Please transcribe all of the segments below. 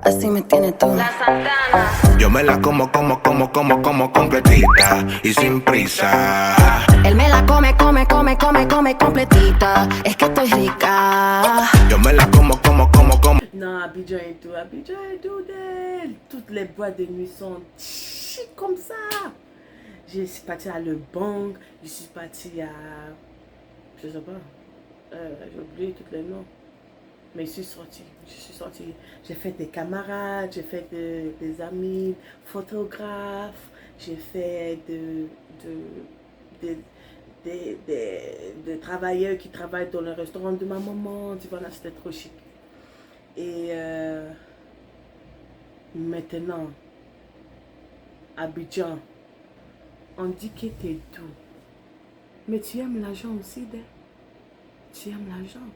Así me tienes tú. La Santana. Yo me la como completita y sin prisa. Él me la come completita. Es que estoy rica. Yo me la como. Non, Abidjan et tout. Abidjan et tout. Toutes les boîtes de nuit sont chic comme ça. Je suis partie à Le Bang. Je suis partie à... Je sais pas. J'ai oublié tous les noms. Mais je suis sortie. J'ai fait des camarades. J'ai fait des amis. Photographes. J'ai fait des travailleurs qui travaillent dans le restaurant de ma maman. Tu vois, là, c'était trop chic. Et maintenant, Abidjan, on dit que t'es doux. Mais tu aimes l'argent aussi, d'elle. Tu aimes l'argent.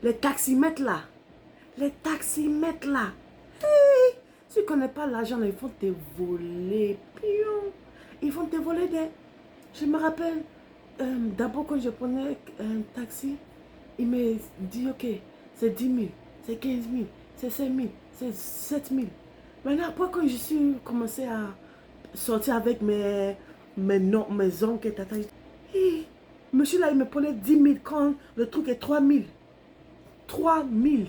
Les taximètres là. Hey, si tu connais pas l'argent, ils vont te voler. Pion. Ils vont te voler des... Je me rappelle, d'abord quand je prenais un taxi, il me dit, ok, c'est 10 000. C'est 15 000, c'est 5 000, c'est 7 000. Maintenant, après, quand je suis commencé à sortir avec mes oncles et tata, monsieur là, il me prenait 10 000 quand le truc est 3 000. 3 000.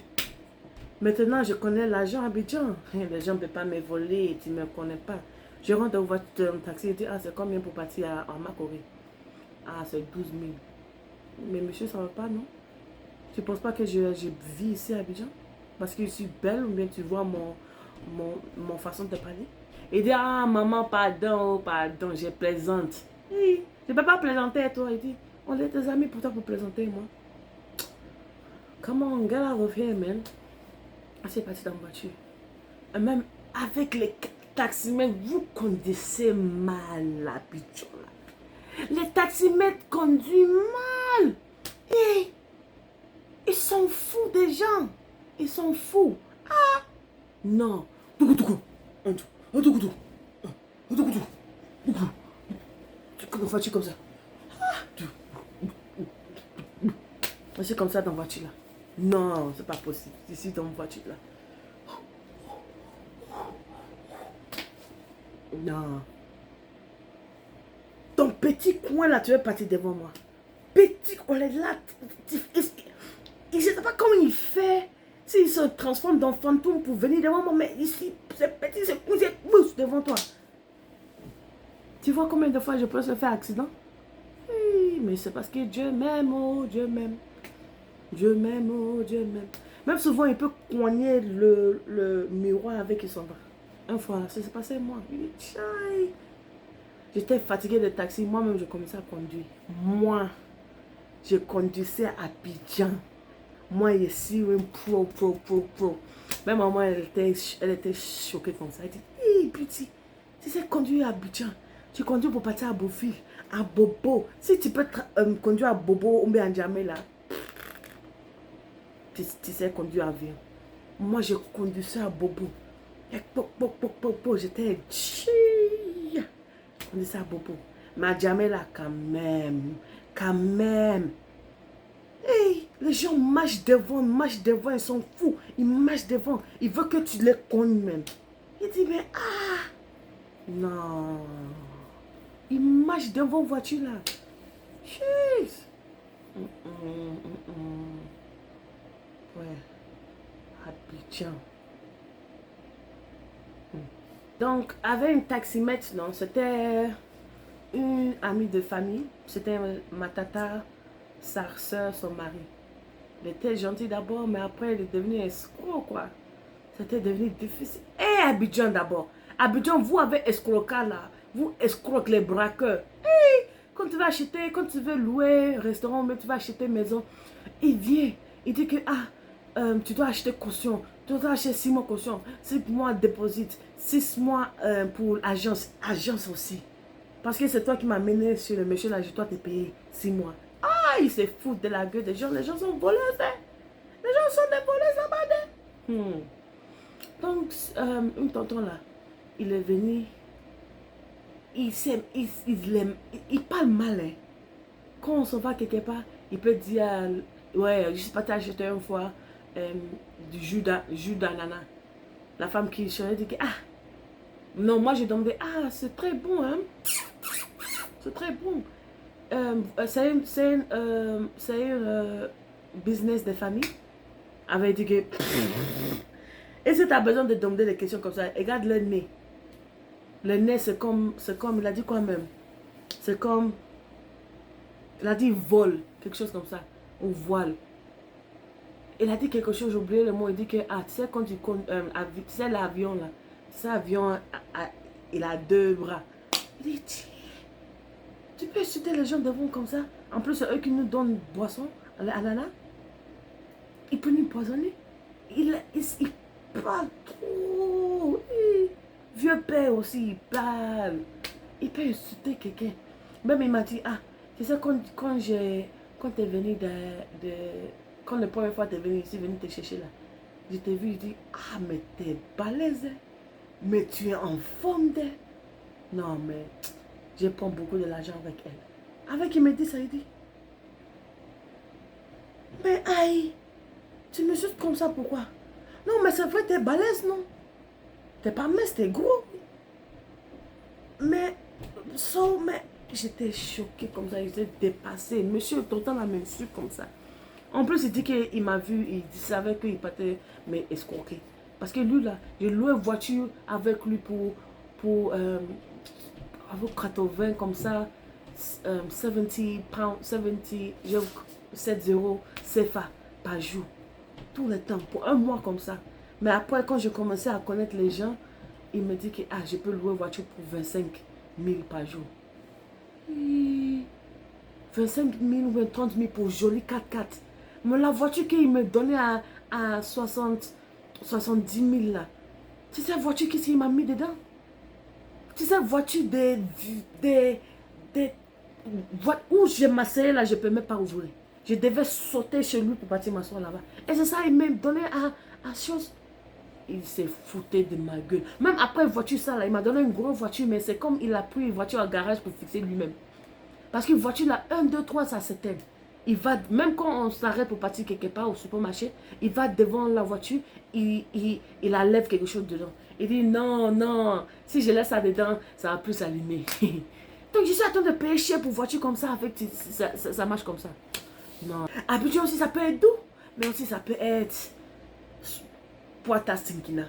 Maintenant, je connais l'argent à Abidjan. Les gens ne peuvent pas me voler, tu ne me connais pas. Je rentre au taxi et dis, ah, c'est combien pour partir à Makori? Ah, c'est 12 000. Mais monsieur, ça ne va pas, non? Tu ne penses pas que je vis ici à Abidjan? Parce que je suis belle ou bien tu vois mon façon de parler? Il dit, ah maman, pardon, je plaisante. Hey, je ne peux pas plaisanter toi. Il dit, on est tes amis pour toi pour plaisanter moi. Come on, get out of here, man. C'est parti dans la voiture. Et même avec les taximètres, vous conduisez mal l'Abidjan là. Les taximètres conduisent mal. Hey. Ils sont fous des gens. Ils sont fous. Ah! Non. Comment vas-tu comme ça? C'est comme ça dans la voiture là. Non, c'est pas possible. Ici dans la voiture là. Non. Ton petit coin là, tu es parti devant moi. Petit coin là. Je ne sais pas comment il fait. S'il se transforme dans fantôme pour venir devant moi, mais ici, c'est petit, c'est pousse devant toi. Tu vois combien de fois je peux se faire accident? Oui, mais c'est parce que Dieu m'aime, oh Dieu m'aime. Dieu m'aime, oh Dieu m'aime. Même souvent, il peut coigner le miroir avec son bras. Une fois, ça s'est passé moi. J'étais fatiguée de taxi. Moi-même, je commençais à conduire. Moi, je conduisais à Abidjan. Moi, ici, pro. Même maman, elle était choquée comme ça. Elle dit, hé, petit, tu sais conduire à Abidjan. Tu conduis pour partir à Beaufil, à Bobo. Si tu peux conduire à Bobo ou bien à Djamé, là, tu sais conduire à avion. Moi, je conduisais à Bobo. J'étais chi. Je conduisais à Bobo. Mais à Djamé, là, quand même. Hey, les gens marchent devant, ils sont fous. Ils marchent devant. Ils veulent que tu les cognes même. Il dit, mais ah! Non. Ils marchent devant voiture là. Jeez. Ouais. Abidjan. Donc, avec une taximètre, non, c'était une amie de famille. C'était ma tata. Sa soeur, son mari. Elle était gentille d'abord, mais après, elle est devenue escroc, quoi. C'était devenu difficile. Et Abidjan d'abord. Abidjan, vous avez escroqué là. Vous escroquez les braqueurs. Hey, quand tu vas acheter, quand tu veux louer restaurant, mais tu vas acheter maison, il vient. Il dit que, tu dois acheter caution. Tu dois acheter 6 mois caution. 6 mois déposit. 6 mois pour l'agence. Agence aussi. Parce que c'est toi qui m'as mené sur le monsieur là, je dois te payer 6 mois. Ah, il se fout de la gueule des gens. Les gens sont voleurs, hein. Les gens sont des voleurs, ça va. Donc, un tonton là, il est venu. Il parle mal, hein. Quand on s'en va quelque part, il peut dire, ouais, je suis pas t'acheter une fois du jus d'ananas. La femme qui changeait dit que, ah, non, moi j'ai demandé, ah, c'est très bon, hein. C'est très bon. C'est un business de famille. Avait dit que, et si tu as besoin de demander des questions comme ça, regarde le nez. Le nez, c'est comme, il a dit quoi même? C'est comme, il a dit vol, quelque chose comme ça, ou voile. Il a dit quelque chose, j'ai oublié le mot, il dit que, ah, tu sais, quand tu sais l'avion là, tu sais, l'avion, il a 2 bras. Il dit, tu peux insulter les gens devant comme ça? En plus, c'est eux qui nous donnent boisson, l'ananas. Il peut nous poisonner. Il parle trop. Vieux père aussi, il parle. Il peut insulter quelqu'un. Même il m'a dit, ah, tu sais, quand t'es venu quand la première fois t'es venu ici, venu te chercher là, je t'ai vu, il dit, ah, mais t'es balèze, mais tu es en forme de. Non, mais je prends beaucoup de l'argent avec elle. Avec, il me dit ça, il dit, mais aïe, tu me suces comme ça, pourquoi? Non, mais c'est vrai, t'es balèze, non? T'es pas mince, t'es gros. Mais j'étais choquée comme ça, j'étais dépassée. Monsieur Tonton a même su comme ça. En plus, il dit qu'il m'a vu, il savait qu'il partait mais escroquer. Parce que lui, là, j'ai loué une voiture avec lui pour avec 80 comme ça, 70 pounds, 7 euros CFA par jour. Tout le temps, pour un mois comme ça. Mais après, quand j'ai commencé à connaître les gens, il me dit que je peux louer une voiture pour 25 000 par jour. 25 000 ou 30 000 pour joli 4x4. Mais la voiture qu'il me donnait à 70 000 là, c'est cette voiture qu'il m'a mis dedans. C'est cette voiture où je m'asseyais là, je ne peux même pas ouvrir. Je devais sauter chez lui pour partir m'asseoir là-bas. Et c'est ça, il m'a donné à chose. Il s'est foutu de ma gueule. Même après voiture ça là, il m'a donné une grosse voiture, mais c'est comme il a pris une voiture au garage pour fixer lui-même. Parce qu'une voiture là, 1, 2, 3, ça s'éteint. Il va, même quand on s'arrête pour partir quelque part au supermarché, il va devant la voiture, il enlève quelque chose dedans. Il dit non, non, si je laisse ça dedans, ça va plus s'allumer. Donc je suis en train de payer cher pour voiture comme ça, avec ça marche comme ça. Non. Abidjan aussi ça peut être doux, mais aussi ça peut être Poita Sinkina.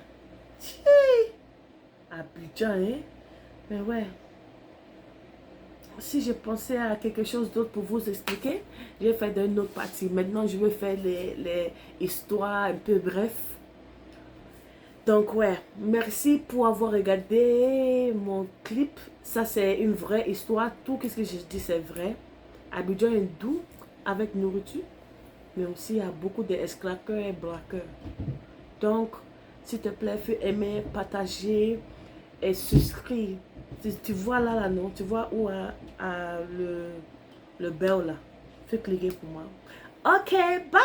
Abidjan, hein? Mais ouais. Si je pensais à quelque chose d'autre pour vous expliquer, je vais faire d'une autre partie. Maintenant, je vais faire les histoires un peu bref. Donc, ouais, merci pour avoir regardé mon clip. Ça, c'est une vraie histoire. Tout ce que je dis, c'est vrai. Abidjan est doux avec nourriture, mais aussi il y a beaucoup d'esclaqueurs et braqueurs. Donc, s'il te plaît, fais aimer, partager et souscrire. Tu vois là, non? Tu vois où le bell là? Fais cliquer pour moi. Ok, bye!